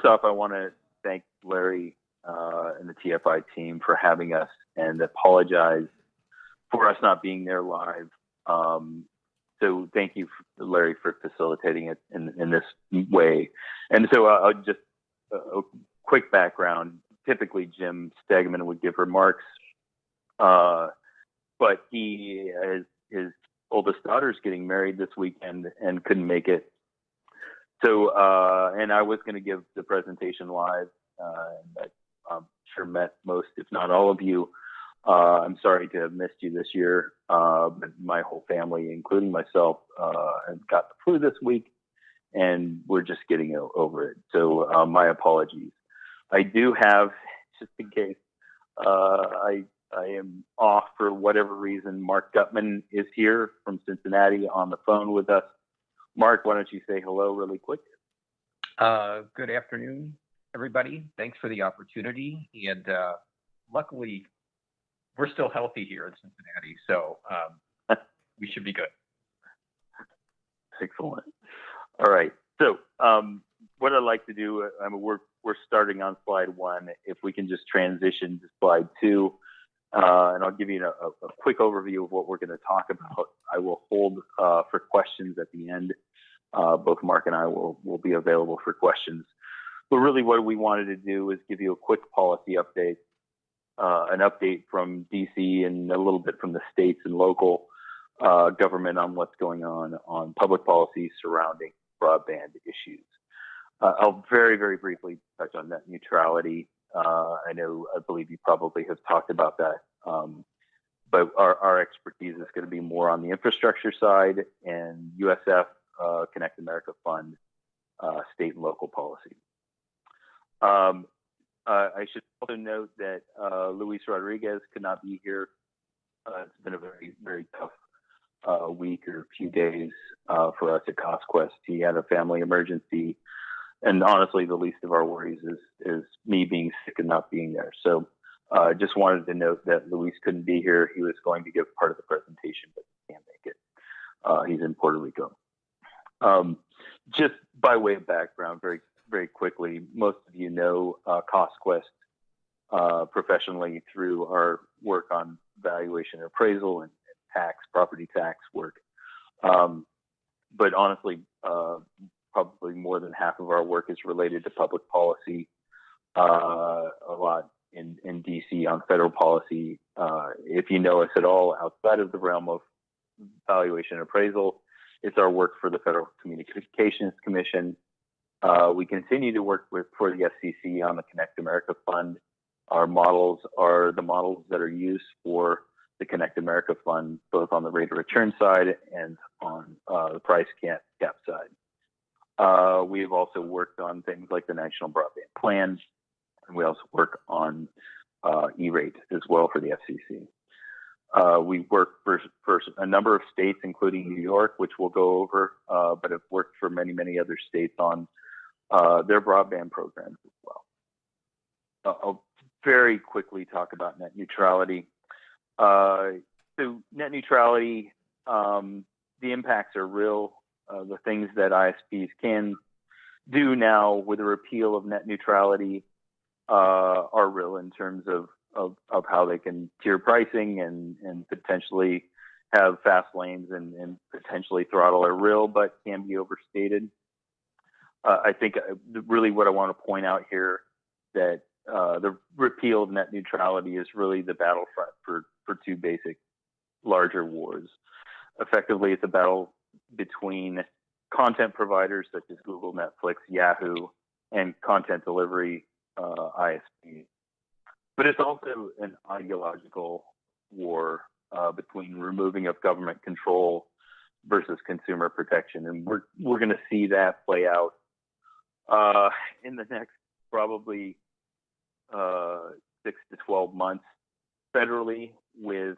first off, I want to thank Larry and the TFI team for having us and apologize for us not being there live. So thank you, Larry, for facilitating it in this way. And so I'll just a quick background. Typically, Jim Stegman would give remarks, but his oldest daughter is getting married this weekend and couldn't make it. So, and I was going to give the presentation live, and I'm sure met most, if not all of you. I'm sorry to have missed you this year, but my whole family, including myself, has got the flu this week, and we're just getting over it. So my apologies. I do have, just in case, I am off for whatever reason. Mark Gutman is here from Cincinnati on the phone with us. Mark, why don't you say hello really quick? Good afternoon, everybody. Thanks for the opportunity. And luckily, we're still healthy here in Cincinnati, so we should be good. Excellent. All right. So what I'd like to do, we're starting on slide 1. If we can just transition to slide 2, and I'll give you a quick overview of what we're going to talk about. I will hold for questions at the end. Both Mark and I will be available for questions. But really what we wanted to do is give you a quick policy update, an update from DC and a little bit from the states and local government on what's going on public policy surrounding broadband issues. I'll very, very briefly touch on net neutrality. I believe you probably have talked about that, but our expertise is going to be more on the infrastructure side and USF, Connect America Fund, state and local policy. I should also note that Luis Rodriguez could not be here. It's been a very, very tough week or few days for us at CostQuest. He had a family emergency. And honestly, the least of our worries is me being sick and not being there. So just wanted to note that Luis couldn't be here. He was going to give part of the presentation, but he can't make it. He's in Puerto Rico. Just by way of background, very, very quickly, most of you know CostQuest professionally through our work on valuation and appraisal and property tax work. But honestly, probably more than half of our work is related to public policy, a lot in DC on federal policy. If you know us at all outside of the realm of valuation and appraisal, it's our work for the Federal Communications Commission. We continue to work for the FCC on the Connect America Fund. Our models are the models that are used for the Connect America Fund, both on the rate of return side and on the price cap side. We've also worked on things like the National Broadband Plan, and we also work on E-rate as well for the FCC. We work for a number of states, including New York, which we'll go over, but have worked for many, many other states on their broadband programs as well. I'll very quickly talk about net neutrality. So net neutrality, the impacts are real. The things that ISPs can do now with the repeal of net neutrality are real in terms of how they can tier pricing and potentially have fast lanes and potentially throttle are real, but can be overstated. I think really what I want to point out here that the repeal of net neutrality is really the battlefront for two basic larger wars. Effectively, it's a battle between content providers such as Google, Netflix, Yahoo, and content delivery ISPs. But it's also an ideological war between removing of government control versus consumer protection. And we're going to see that play out in the next probably 6 to 12 months federally, with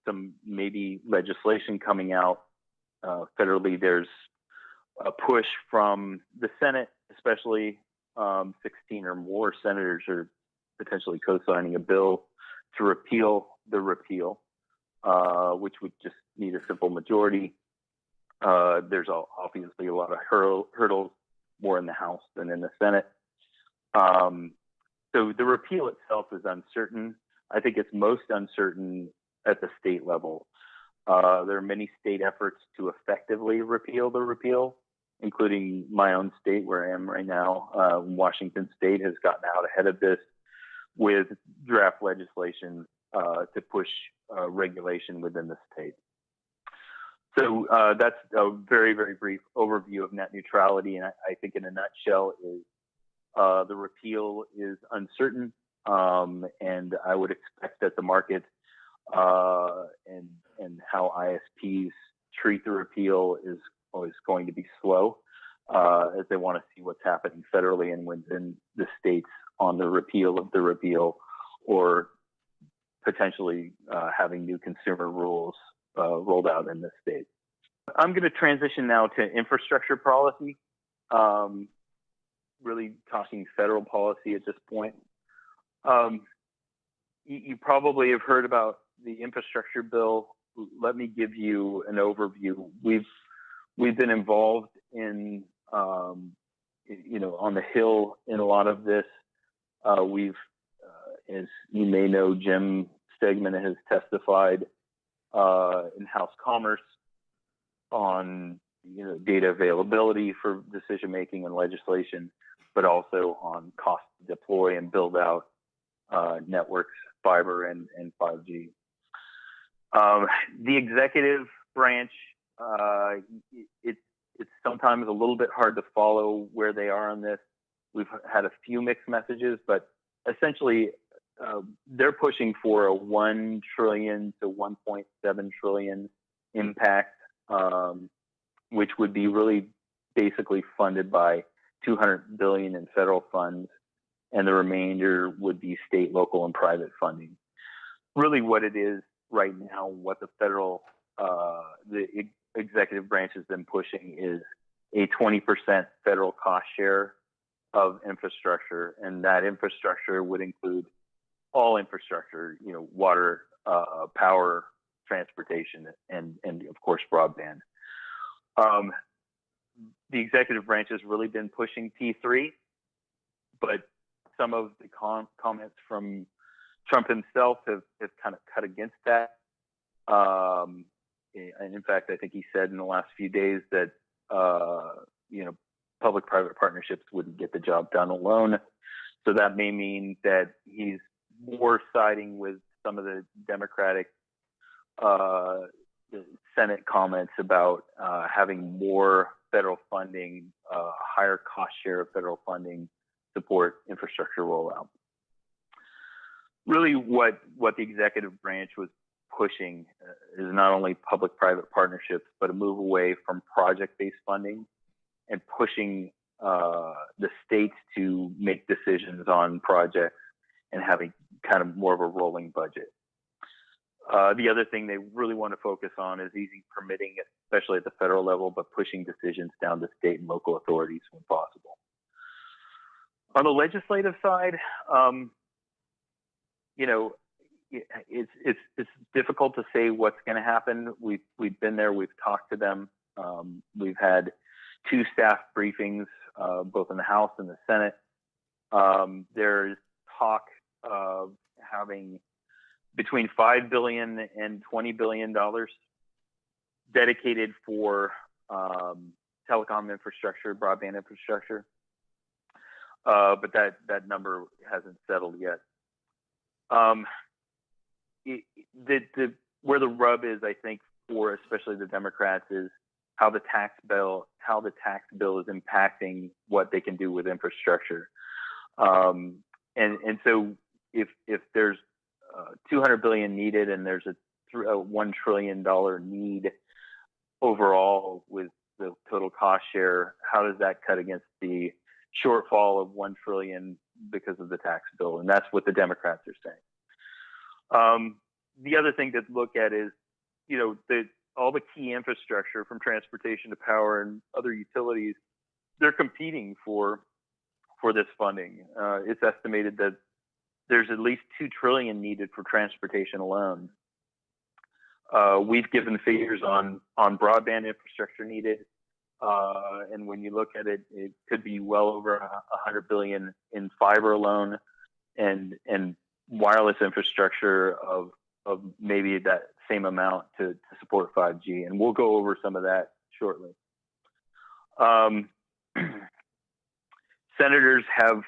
some maybe legislation coming out. Federally, there's a push from the Senate, especially 16 or more senators are potentially co-signing a bill to repeal the repeal, which would just need a simple majority. There's obviously a lot of hurdles more in the House than in the Senate. So the repeal itself is uncertain. I think it's most uncertain at the state level. There are many state efforts to effectively repeal the repeal, including my own state where I am right now. Washington State has gotten out ahead of this with draft legislation to push regulation within the state. So that's a very, very brief overview of net neutrality. And I think in a nutshell is the repeal is uncertain. And I would expect that the market and how ISPs treat the repeal is always going to be slow as they want to see what's happening federally and within the states on the repeal of the repeal, or potentially having new consumer rules rolled out in the state. I'm going to transition now to infrastructure policy, really talking federal policy at this point. You probably have heard about the infrastructure bill. Let me give you an overview. We've been involved in, on the Hill in a lot of this. As you may know, Jim Stegman has testified in House Commerce on data availability for decision making and legislation, but also on cost to deploy and build out networks, fiber and 5G. The executive branch, it's sometimes a little bit hard to follow where they are on this. We've had a few mixed messages, but essentially they're pushing for a 1 trillion to 1.7 trillion impact, which would be really basically funded by 200 billion in federal funds, and the remainder would be state, local, and private funding. Really what it is right now, what the federal, the executive branch has been pushing is a 20% federal cost share of infrastructure, and that infrastructure would include all infrastructure, water, power, transportation, and of course broadband. The executive branch has really been pushing P3, but some of the comments from Trump himself have kind of cut against that. And in fact, I think he said in the last few days that public-private partnerships wouldn't get the job done alone. So that may mean that he's more siding with some of the Democratic Senate comments about having more federal funding, higher cost share of federal funding, support infrastructure rollout. Really what the executive branch was pushing is not only public-private partnerships, but a move away from project-based funding and pushing the states to make decisions on projects and having kind of more of a rolling budget. The other thing they really want to focus on is easing permitting, especially at the federal level, but pushing decisions down to state and local authorities when possible. On the legislative side, it's difficult to say what's going to happen. We've been there. We've talked to them. We've had 2 staff briefings, both in the House and the Senate. There's talk of having between $5 billion and $20 billion dedicated for telecom infrastructure, broadband infrastructure. But that number hasn't settled yet. Where the rub is, I think, for especially the Democrats, is how the tax bill is impacting what they can do with infrastructure. And so if there's 200 billion needed and there's a $1 trillion need overall with the total cost share, how does that cut against the shortfall of 1 trillion because of the tax bill? And that's what the Democrats are saying. The other thing to look at is, all the key infrastructure from transportation to power and other utilities, they're competing for this funding. It's estimated that there's at least 2 trillion needed for transportation alone. We've given figures on broadband infrastructure needed. And when you look at it, it could be well over 100 billion in fiber alone, and wireless infrastructure of maybe that same amount to support 5G. And we'll go over some of that shortly. Senators have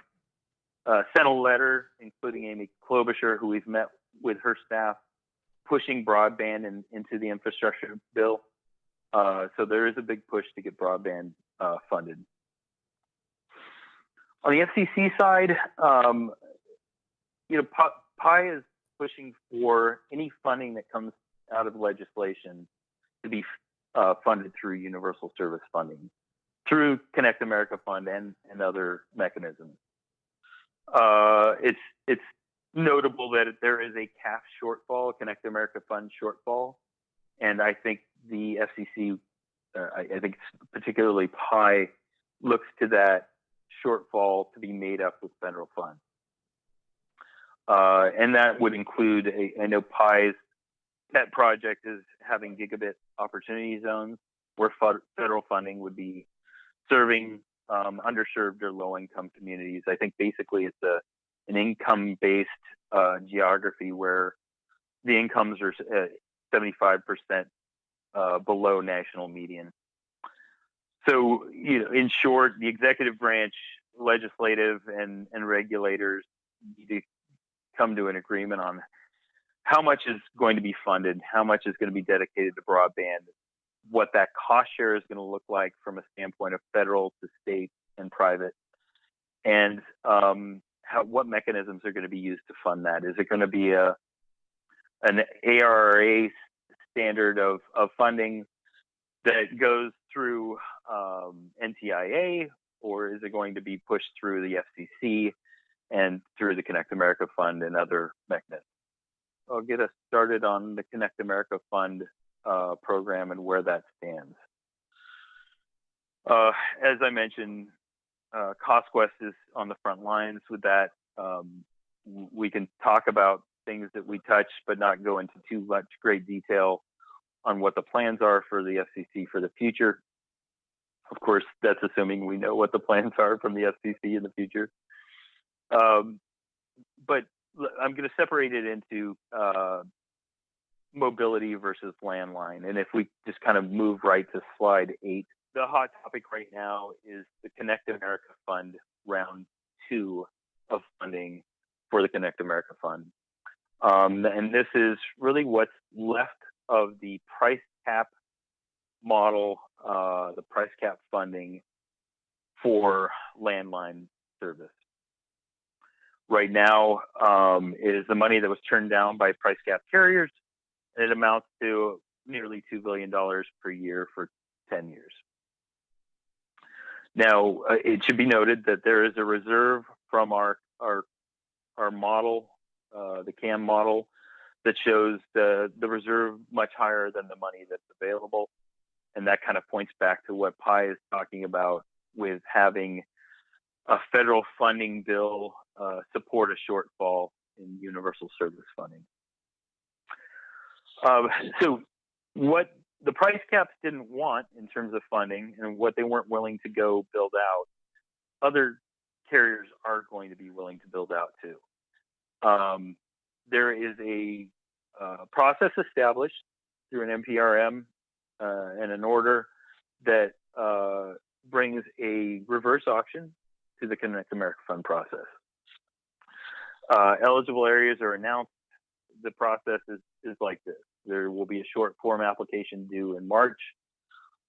sent a letter, including Amy Klobuchar, who we've met with her staff, pushing broadband into the infrastructure bill. So there is a big push to get broadband funded. On the FCC side, PI is pushing for any funding that comes out of legislation to be funded through universal service funding, through Connect America Fund and other mechanisms. It's notable that there is a CAF shortfall, Connect America Fund shortfall, and I think the FCC, I think particularly PI, looks to that shortfall to be made up with federal funds. And that would include, I know PI's pet project is having gigabit opportunity zones where federal funding would be serving underserved or low-income communities. I think basically it's an income-based geography where the incomes are 75% below national median. So, in short, the executive branch, legislative, and regulators need to come to an agreement on how much is going to be funded, how much is going to be dedicated to broadband, what that cost share is going to look like from a standpoint of federal to state and private, and what mechanisms are going to be used to fund that. Is it going to be an ARRA standard of funding that goes through NTIA, or is it going to be pushed through the FCC and through the Connect America Fund and other mechanisms? I'll get us started on the Connect America Fund program and where that stands. As I mentioned, CostQuest is on the front lines with that. We can talk about things that we touch, but not go into too much great detail on what the plans are for the FCC for the future. Of course, that's assuming we know what the plans are from the FCC in the future. But I'm going to separate it into mobility versus landline. And if we just kind of move right to slide 8, the hot topic right now is the Connect America Fund round 2 of funding for the Connect America Fund. And this is really what's left of the price cap model, the price cap funding for landline service. Right now, it is the money that was turned down by price cap carriers, and it amounts to nearly $2 billion per year for 10 years. Now, it should be noted that there is a reserve from our model, the CAM model, that shows the reserve much higher than the money that's available. And that kind of points back to what PI is talking about with having a federal funding bill support a shortfall in universal service funding. So what the price caps didn't want in terms of funding and what they weren't willing to go build out, other carriers are going to be willing to build out too. There is a process established through an NPRM and an order that brings a reverse auction to the Connect America Fund process. Eligible areas are announced. The process is like this. There will be a short form application due in March.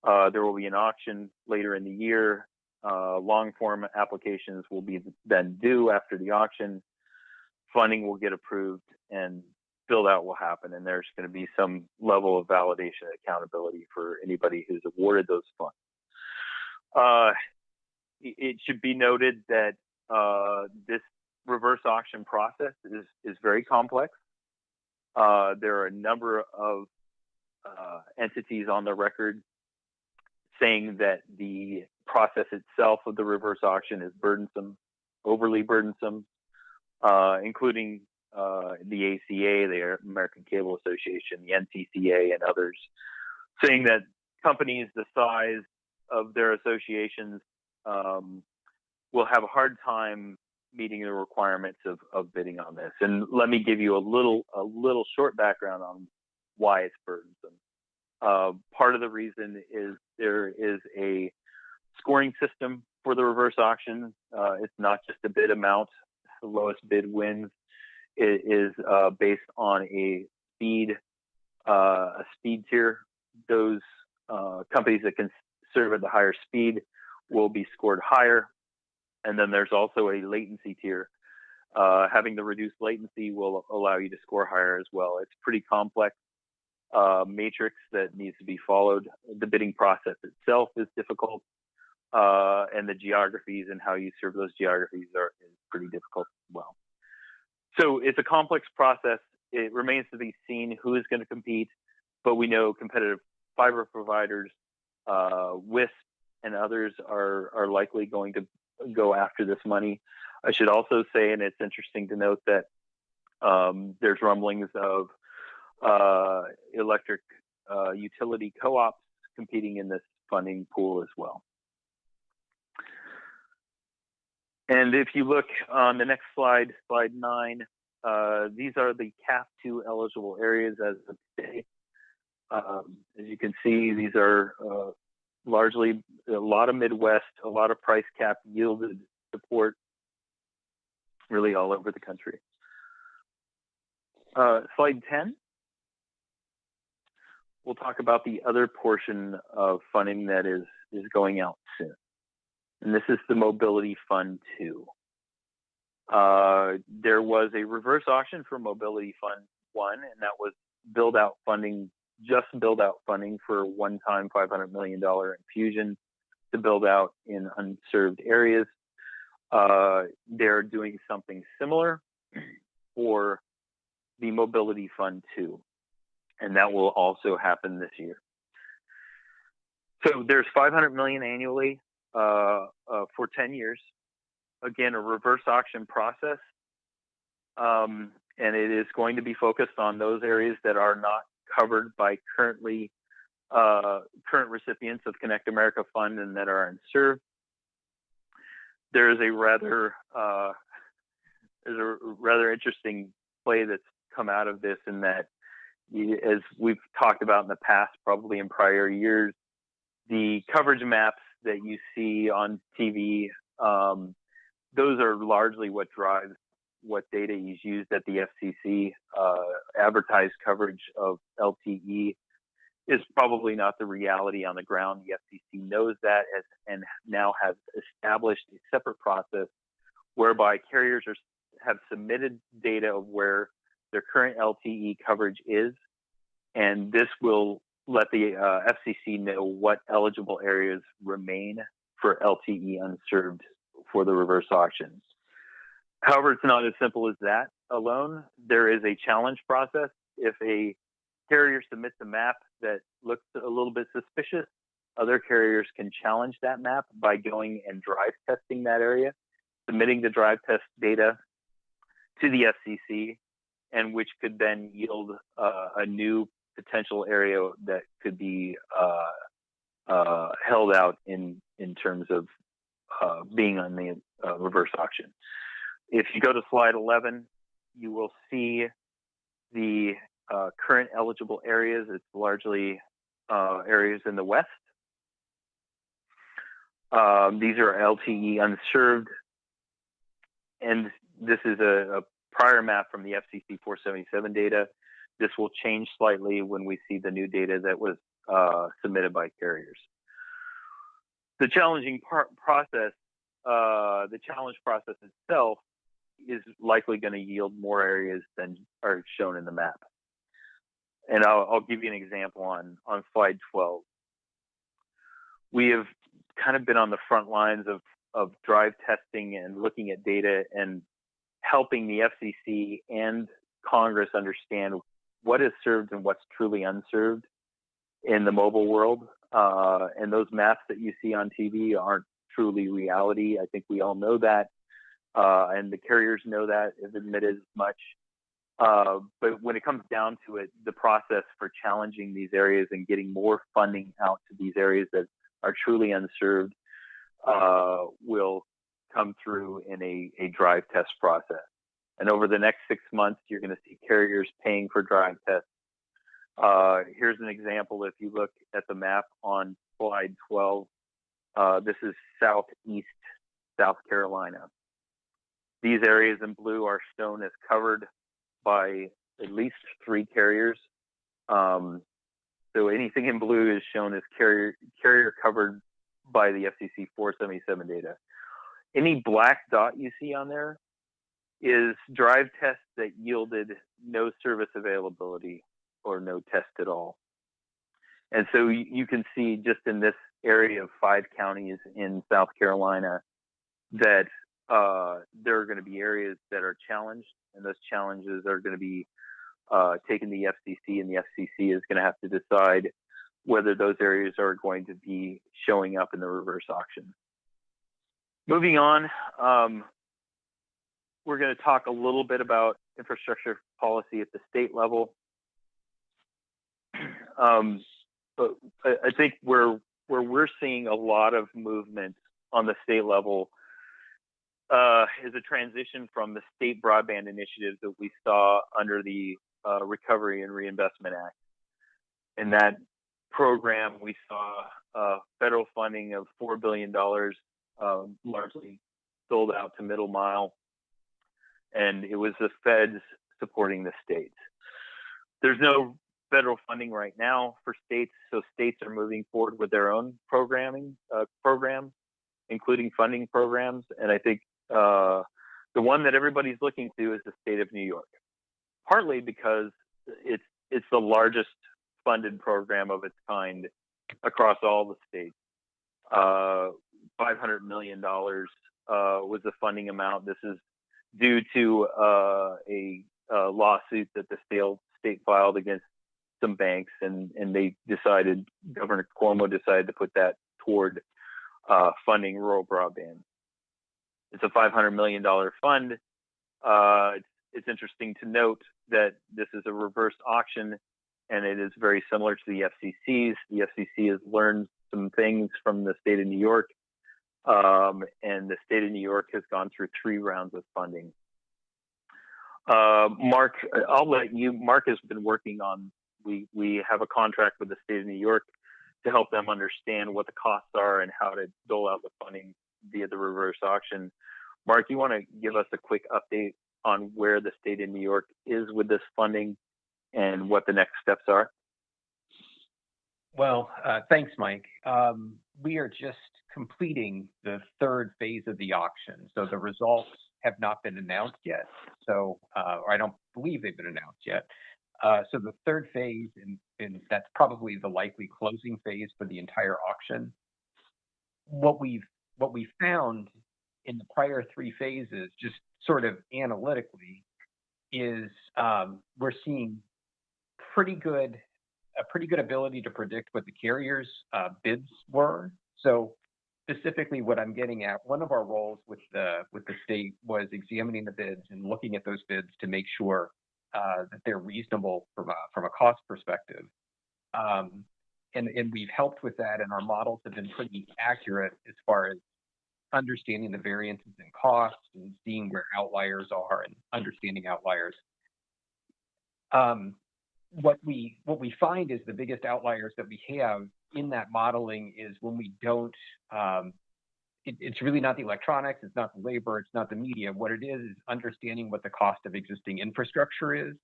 There will be an auction later in the year. Long form applications will be then due after the auction. Funding will get approved and build out will happen. And there's going to be some level of validation and accountability for anybody who's awarded those funds. It should be noted that this reverse auction process is very complex. There are a number of entities on the record saying that the process itself of the reverse auction is burdensome, overly burdensome, including the ACA, the American Cable Association, the NTCA, and others, saying that companies the size of their associations will have a hard time meeting the requirements of bidding on this. And let me give you a little short background on why it's burdensome. Part of the reason is there is a scoring system for the reverse auction. It's not just a bid amount. The lowest bid wins. It is based on a speed tier. Those companies that can serve at the higher speed will be scored higher. And then there's also a latency tier. Having the reduced latency will allow you to score higher as well. It's pretty complex matrix that needs to be followed. The bidding process itself is difficult, and the geographies and how you serve those geographies is pretty difficult as well. So it's a complex process. It remains to be seen who is going to compete, but we know competitive fiber providers, WISP, and others are likely going to go after this money. I should also say, and it's interesting to note that there's rumblings of electric utility co-ops competing in this funding pool as well. And if you look on the next slide, slide 9, these are the CAF 2 eligible areas as of today. As you can see, these are largely a lot of Midwest, a lot of price cap yielded support, really all over the country. Slide 10. We'll talk about the other portion of funding that is going out soon. And this is the Mobility Fund 2. There was a reverse auction for Mobility Fund 1, and that was build-out funding, just build-out funding for a one-time $500 million infusion to build out in unserved areas. They're doing something similar for the Mobility Fund 2, and that will also happen this year. So there's $500 million annually for 10 years. Again, a reverse auction process, and it is going to be focused on those areas that are not covered by current recipients of Connect America Fund and that are unserved. There is a rather interesting play that's come out of this, in that, as we've talked about in the past, probably in prior years, the coverage maps that you see on TV, those are largely what drives what data is used at the FCC. Advertised coverage of LTE is probably not the reality on the ground. The FCC knows that and now has established a separate process whereby carriers have submitted data of where their current LTE coverage is, and this will let the FCC know what eligible areas remain for LTE unserved for the reverse auctions. However, it's not as simple as that alone. There is a challenge process. If a carrier submits a map that looks a little bit suspicious, other carriers can challenge that map by going and drive testing that area, submitting the drive test data to the FCC, and which could then yield a new potential area that could be held out in terms of being on the reverse auction. If you go to slide 11, you will see the current eligible areas. It's largely areas in the West. These are LTE unserved, and this is a prior map from the FCC 477 data. This will change slightly when we see the new data that was submitted by carriers. The challenging process, the challenge process itself, is likely going to yield more areas than are shown in the map. And I'll give you an example on slide 12. We have kind of been on the front lines of drive testing and looking at data and helping the FCC and Congress understand what is served and what's truly unserved in the mobile world. And those maps that you see on TV aren't truly reality. I think we all know that. And the carriers know that, have admitted as much. But when it comes down to it, the process for challenging these areas and getting more funding out to these areas that are truly unserved will come through in a drive test process. And over the next 6 months, you're going to see carriers paying for drive tests. Here's an example. If you look at the map on slide 12, this is southeast South Carolina. These areas in blue are shown as covered by at least 3 carriers. So anything in blue is shown as carrier covered by the FCC 477 data. Any black dot you see on there is drive tests that yielded no service availability or no test at all. And so you can see just in this area of 5 counties in South Carolina that there are going to be areas that are challenged, and those challenges are going to be taken to the FCC, and the FCC is going to have to decide whether those areas are going to be showing up in the reverse auction. Moving on, we're going to talk a little bit about infrastructure policy at the state level. But I think where we're seeing a lot of movement on the state level is a transition from the state broadband initiatives that we saw under the Recovery and Reinvestment Act. In that program, we saw federal funding of $4 billion, largely sold out to middle mile, and it was the feds supporting the states. There's no federal funding right now for states, so states are moving forward with their own programs, including funding programs. And I think the one that everybody's looking to is the state of New York, partly because it's the largest funded program of its kind across all the states. $500 million was the funding amount. This is due to a lawsuit that the state filed against some banks, and Governor Cuomo decided to put that toward funding rural broadband. It's a $500 million fund. It's interesting to note that this is a reverse auction, and it is very similar to the FCC's. The FCC has learned some things from the state of New York, and the state of New York has gone through 3 rounds of funding. Mark, I'll let you. Mark has been working on. We have a contract with the state of New York to help them understand what the costs are and how to dole out the funding via the reverse auction. Mark, you want to give us a quick update on where the state of New York is with this funding and what the next steps are? Well, thanks, Mike. We are just completing the 3rd phase of the auction. So the results have not been announced yet. So I don't believe they've been announced yet. So the 3rd phase, and that's probably the likely closing phase for the entire auction. What we found in the prior 3 phases, just sort of analytically, is we're seeing a pretty good ability to predict what the carriers' bids were. So specifically, what I'm getting at, one of our roles with the state was examining the bids and looking at those bids to make sure that they're reasonable from a cost perspective. And we've helped with that, and our models have been pretty accurate as far as understanding the variances in costs and seeing where outliers are and understanding outliers. What we find is the biggest outliers that we have in that modeling is when we don't. It's really not the electronics, it's not the labor, it's not the media. What it is understanding what the cost of existing infrastructure is.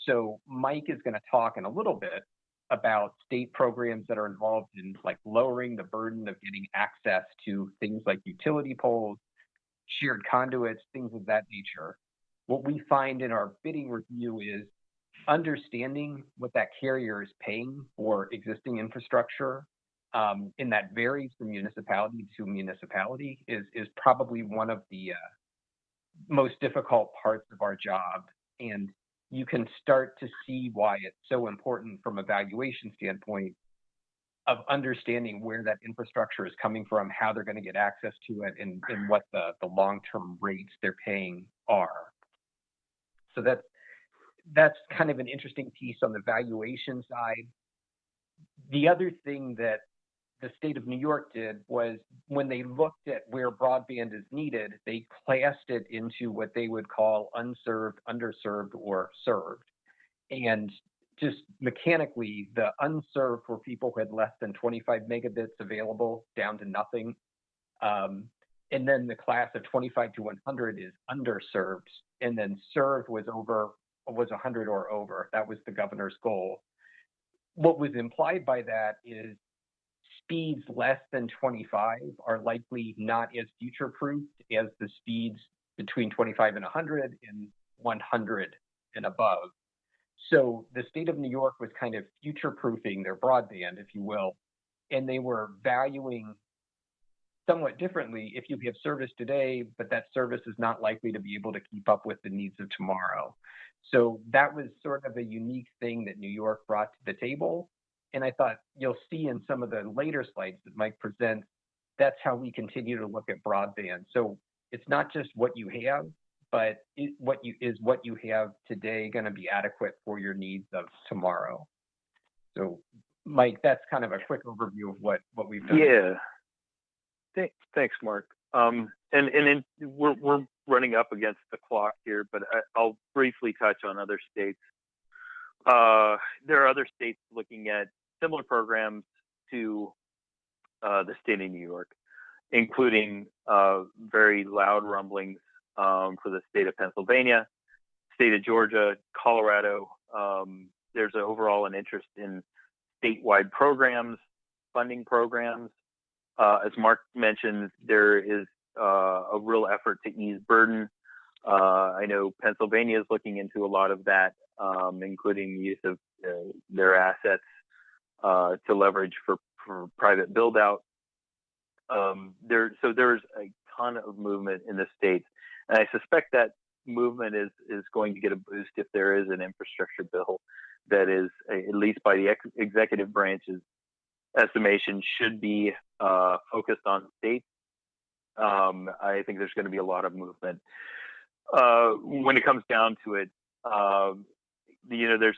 So Mike is going to talk in a little bit about state programs that are involved in like lowering the burden of getting access to things like utility poles, shared conduits, things of that nature. What we find in our bidding review is understanding what that carrier is paying for existing infrastructure, and that varies from municipality to municipality, is probably one of the most difficult parts of our job. And you can start to see why it's so important from a valuation standpoint of understanding where that infrastructure is coming from, how they're going to get access to it, and what the long-term rates they're paying are. So that's kind of an interesting piece on the valuation side. The other thing that the state of New York did was when they looked at where broadband is needed, they classed it into what they would call unserved, underserved, or served. And just mechanically, the unserved were people who had less than 25 megabits available down to nothing. And then the class of 25 to 100 is underserved. And then served was 100 or over. That was the governor's goal. What was implied by that is speeds less than 25 are likely not as future-proofed as the speeds between 25 and 100 and 100 and above. So the state of New York was kind of future-proofing their broadband, if you will, and they were valuing somewhat differently if you have service today, but that service is not likely to be able to keep up with the needs of tomorrow. So that was sort of a unique thing that New York brought to the table. And I thought you'll see in some of the later slides that Mike presents, that's how we continue to look at broadband. So it's not just what you have, but what you have today going to be adequate for your needs of tomorrow? So Mike, that's kind of a quick overview of what we've done. Yeah. Thanks, Mark. And we're running up against the clock here, but I'll briefly touch on other states. There are other states looking at similar programs to the state of New York, including very loud rumblings for the state of Pennsylvania, state of Georgia, Colorado. There's overall an interest in statewide programs, funding programs. As Mark mentioned, there is a real effort to ease burden. I know Pennsylvania is looking into a lot of that, including the use of their assets to leverage for private build out. There's a ton of movement in the states, and I suspect that movement is going to get a boost if there is an infrastructure bill that is, at least by the executive branch's estimation, should be focused on states. I think there's going to be a lot of movement. When it comes down to it, there's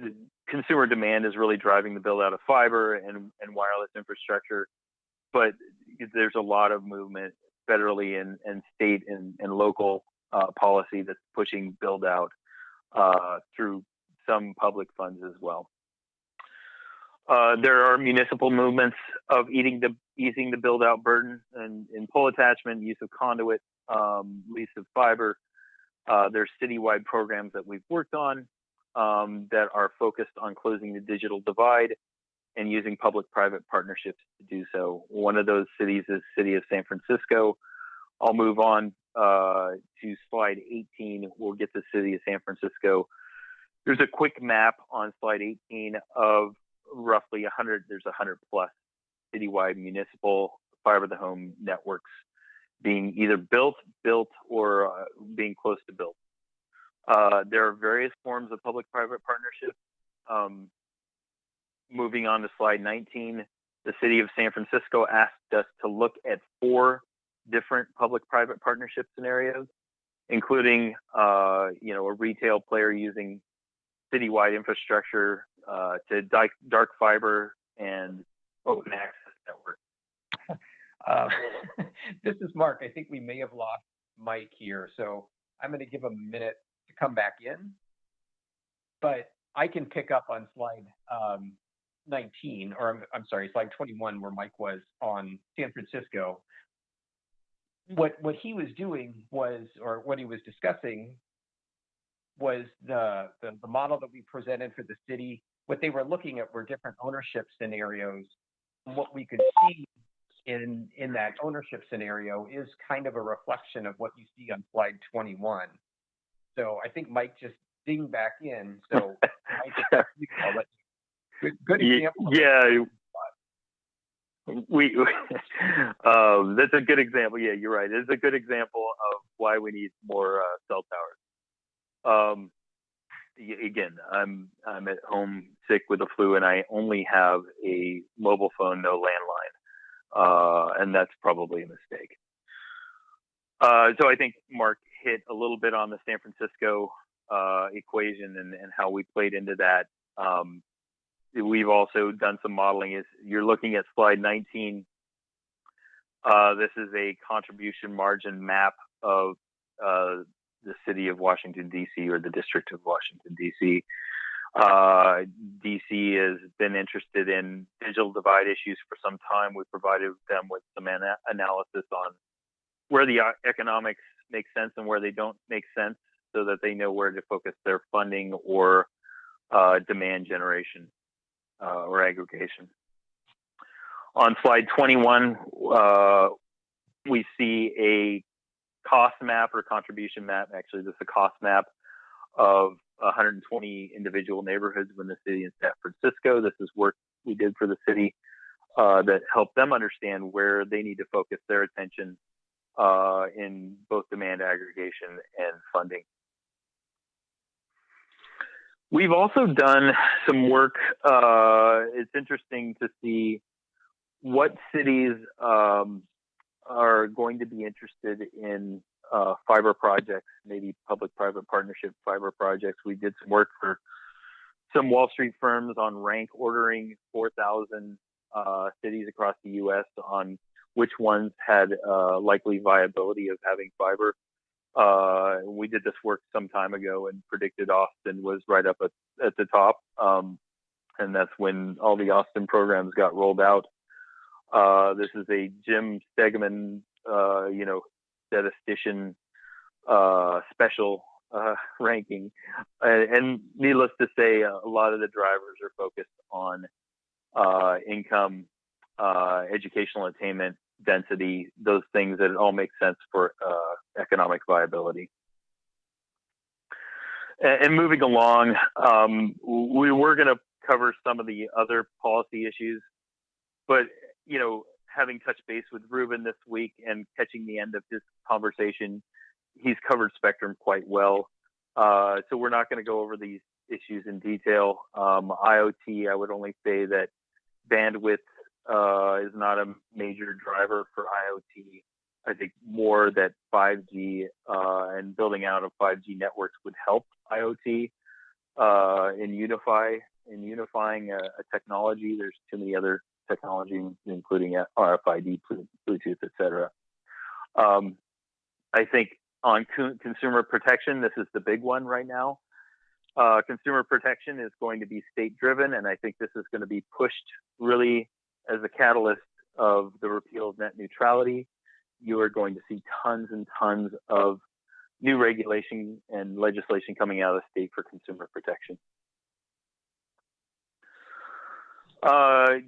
the consumer demand is really driving the build out of fiber and wireless infrastructure, but there's a lot of movement federally and state and local policy that's pushing build out through some public funds as well. There are municipal movements of easing the build out burden and in pole attachment, use of conduit, lease of fiber. There's citywide programs that we've worked on that are focused on closing the digital divide and using public-private partnerships to do so. One of those cities is the city of San Francisco. I'll move on to slide 18. We'll get the city of San Francisco. There's a quick map on slide 18 of roughly 100. There's 100 plus citywide municipal fiber to the home networks being either built, or being close to built. There are various forms of public-private partnership. Moving on to slide 19, the city of San Francisco asked us to look at 4 different public-private partnership scenarios, including a retail player using citywide infrastructure to dark fiber and open access network. This is Mark. I think we may have lost Mike here, so I'm going to give him a minute to come back in. But I can pick up on slide 19, or I'm sorry, slide 21, where Mike was on San Francisco. What he was doing was, or what he was discussing was the model that we presented for the city. What they were looking at were different ownership scenarios. And what we could see in that ownership scenario is kind of a reflection of what you see on slide 21. So I think Mike just dinged back in. So Mike, I'll let you. Good example. Yeah. That's a good example. Yeah, you're right. It's a good example of why we need more cell towers. Again, I'm at home sick with the flu, and I only have a mobile phone, no landline, and that's probably a mistake. So I think Mark hit a little bit on the San Francisco equation and how we played into that. we've also done some modeling. Is you're looking at slide 19. This is a contribution margin map of the city of Washington, D.C., or the district of Washington, D.C. DC has been interested in digital divide issues for some time. We provided them with some analysis on where the economics make sense and where they don't make sense, so that they know where to focus their funding or demand generation or aggregation. On slide 21, we see a cost map or contribution map. Actually, this is a cost map of 120 individual neighborhoods in the city of San Francisco. This is work we did for the city that helped them understand where they need to focus their attention in both demand aggregation and funding. We've also done some work. It's interesting to see what cities are going to be interested in fiber projects, maybe public-private partnership fiber projects. We did some work for some Wall Street firms on rank ordering 4,000 cities across the U.S. on which ones had likely viability of having fiber. We did this work some time ago and predicted Austin was right up at the top. And that's when all the Austin programs got rolled out. This is a Jim Stegman, statistician special ranking. And needless to say, a lot of the drivers are focused on income, educational attainment, density, those things that all make sense for economic viability. And moving along, we were going to cover some of the other policy issues, but having touched base with Ruben this week and catching the end of his conversation, he's covered spectrum quite well. So we're not going to go over these issues in detail. IoT, I would only say that bandwidth is not a major driver for IoT. I think more that 5G and building out of 5G networks would help IoT in unifying a technology. There's too many other technologies, including RFID, Bluetooth, etc. I think on consumer protection, this is the big one right now. Consumer protection is going to be state-driven, and I think this is going to be pushed really as a catalyst of the repeal of net neutrality. You are going to see tons and tons of new regulation and legislation coming out of the state for consumer protection.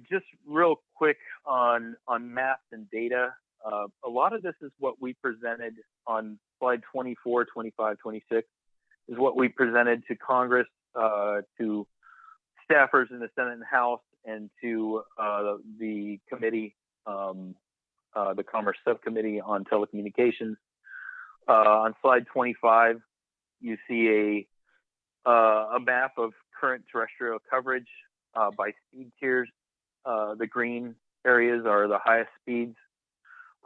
Just real quick on math and data. A lot of this is what we presented on slide 24, 25, 26, is what we presented to Congress, to staffers in the Senate and House, and to the committee, the Commerce Subcommittee on Telecommunications. On slide 25, you see a map of current terrestrial coverage by speed tiers. The green areas are the highest speeds,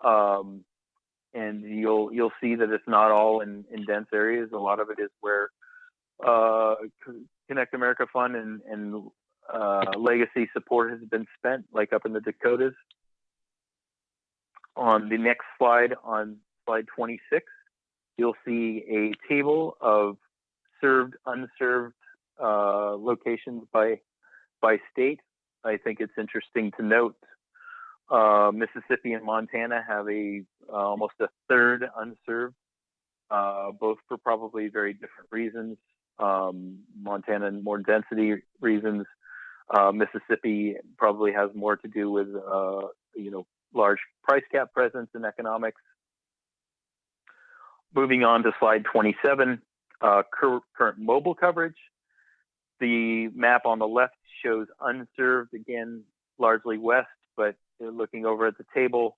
and you'll see that it's not all in dense areas. A lot of it is where Connect America Fund and legacy support has been spent, like up in the Dakotas. On the next slide, on slide 26, you'll see a table of served, unserved locations by state. I think it's interesting to note Mississippi and Montana have almost a third unserved, both for probably very different reasons. Montana, more density reasons. Mississippi probably has more to do with large price cap presence in economics. Moving on to slide 27, current mobile coverage. The map on the left shows unserved, again, largely west, but looking over at the table,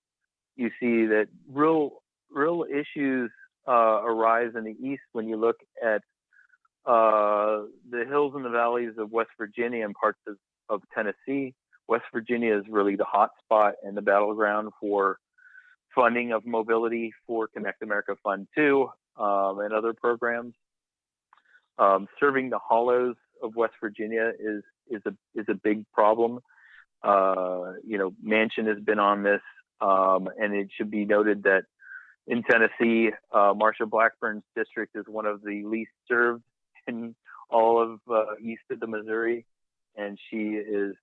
you see that real issues arise in the east when you look at the hills and the valleys of West Virginia and parts of Tennessee. West Virginia is really the hot spot and the battleground for funding of mobility for Connect America Fund 2 and other programs. Serving the hollows of West Virginia is a big problem. Manchin has been on this, and it should be noted that in Tennessee, Marsha Blackburn's district is one of the least served in all of east of the Missouri, and she's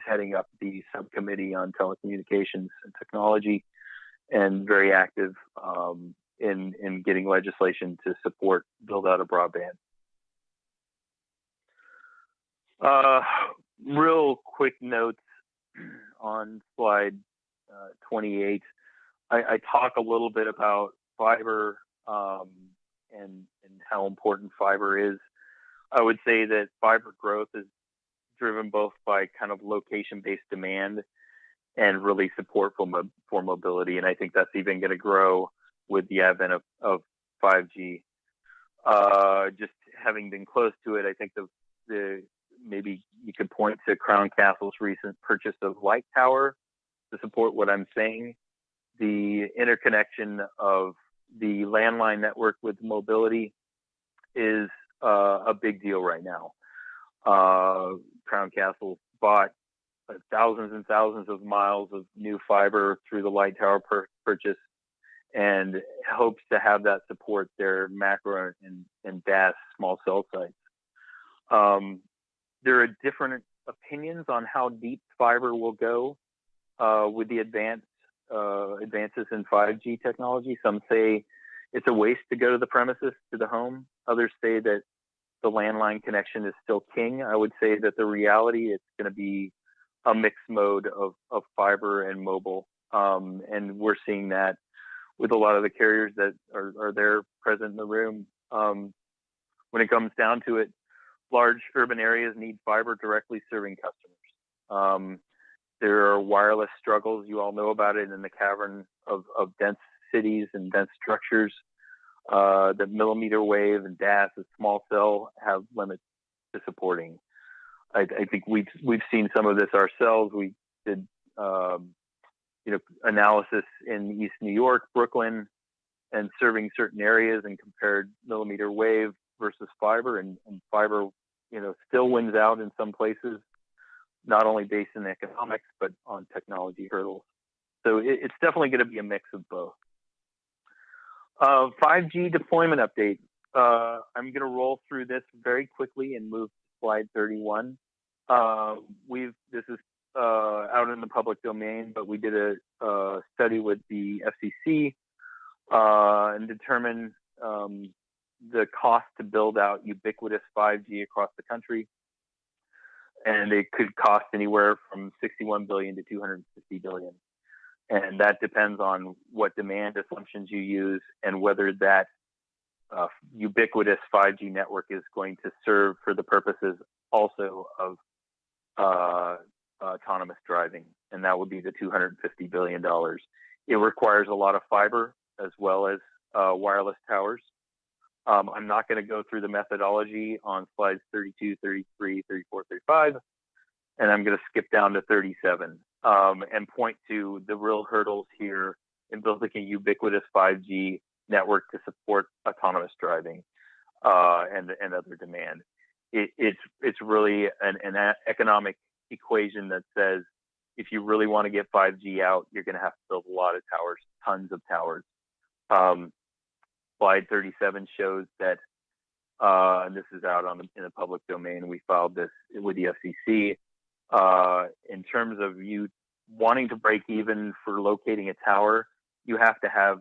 heading up the subcommittee on telecommunications and technology, and very active in getting legislation to support build out of broadband. Real quick notes on slide 28. I talk a little bit about fiber and how important fiber is. I would say that fiber growth is driven both by kind of location-based demand and really support for mobility, and I think that's even going to grow with the advent of 5G. Just having been close to it, I think the maybe you could point to Crown Castle's recent purchase of Light Tower to support what I'm saying. The interconnection of the landline network with mobility is a big deal right now. Crown Castle bought thousands and thousands of miles of new fiber through the Light Tower purchase, and hopes to have that support their macro and DAS small cell sites. There are different opinions on how deep fiber will go with the advances in 5G technology. Some say it's a waste to go to the premises, to the home. Others say that the landline connection is still king. I would say that the reality, it's going to be a mixed mode of fiber and mobile. And we're seeing that with a lot of the carriers that are there present in the room. When it comes down to it, large urban areas need fiber directly serving customers. There are wireless struggles. You all know about it in the cavern of dense cities and dense structures. The millimeter wave and DAS and small cell have limits to supporting. I think we've seen some of this ourselves. We did analysis in East New York, Brooklyn, and serving certain areas, and compared millimeter wave versus fiber, and fiber still wins out in some places, not only based in economics but on technology hurdles. So it's definitely going to be a mix of both. 5G deployment update. I'm going to roll through this very quickly and move to slide 31. This is out in the public domain, but we did a study with the FCC and determined the cost to build out ubiquitous 5G across the country. And it could cost anywhere from $61 billion to $250 billion. And that depends on what demand assumptions you use and whether that ubiquitous 5G network is going to serve for the purposes also of autonomous driving. And that would be the $250 billion. It requires a lot of fiber as well as wireless towers. I'm not going to go through the methodology on slides 32, 33, 34, 35, and I'm going to skip down to 37 and point to the real hurdles here in building a ubiquitous 5G network to support autonomous driving and other demand. It's really an economic equation that says if you really want to get 5G out, you're going to have to build a lot of towers, tons of towers. Slide 37 shows that, and this is out in the public domain. We filed this with the FCC. In terms of you wanting to break even for locating a tower, you have to have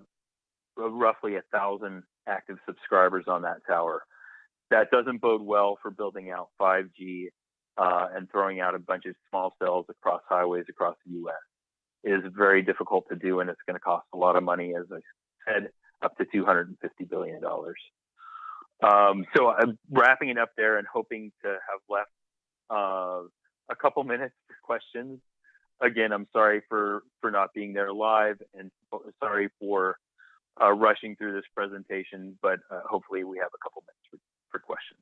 roughly 1,000 active subscribers on that tower. That doesn't bode well for building out 5G and throwing out a bunch of small cells across highways across the U.S. It is very difficult to do, and it's going to cost a lot of money, as I said, up to $250 billion. So I'm wrapping it up there and hoping to have left a couple minutes for questions. Again, I'm sorry for not being there live, and sorry for rushing through this presentation, but hopefully we have a couple minutes for questions.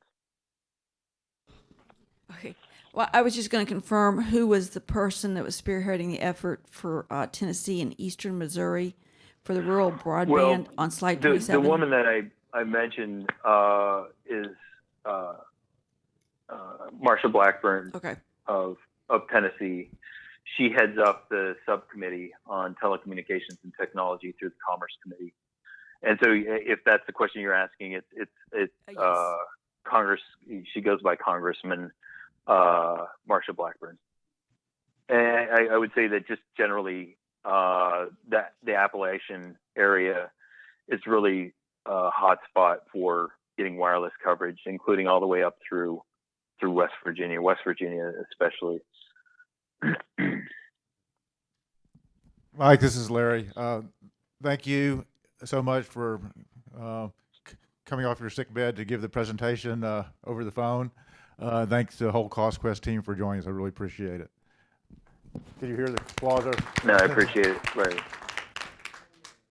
Okay. Well, I was just going to confirm who was the person that was spearheading the effort for Tennessee and Eastern Missouri for the rural broadband on slide 27. The woman that I mentioned is Marsha Blackburn Okay. of Tennessee. She heads up the subcommittee on telecommunications and technology through the Commerce Committee. And so, if that's the question you're asking, it's Yes. Congress. She goes by Congressman Marsha Blackburn. And I would say that just generally, that the Appalachian area is really a hot spot for getting wireless coverage, including all the way up through West Virginia especially. Mike, this is Larry. Thank you so much for coming off your sick bed to give the presentation over the phone. Thanks to the whole CostQuest team for joining us. I really appreciate it. Did you hear the applause? No, I appreciate it, Larry.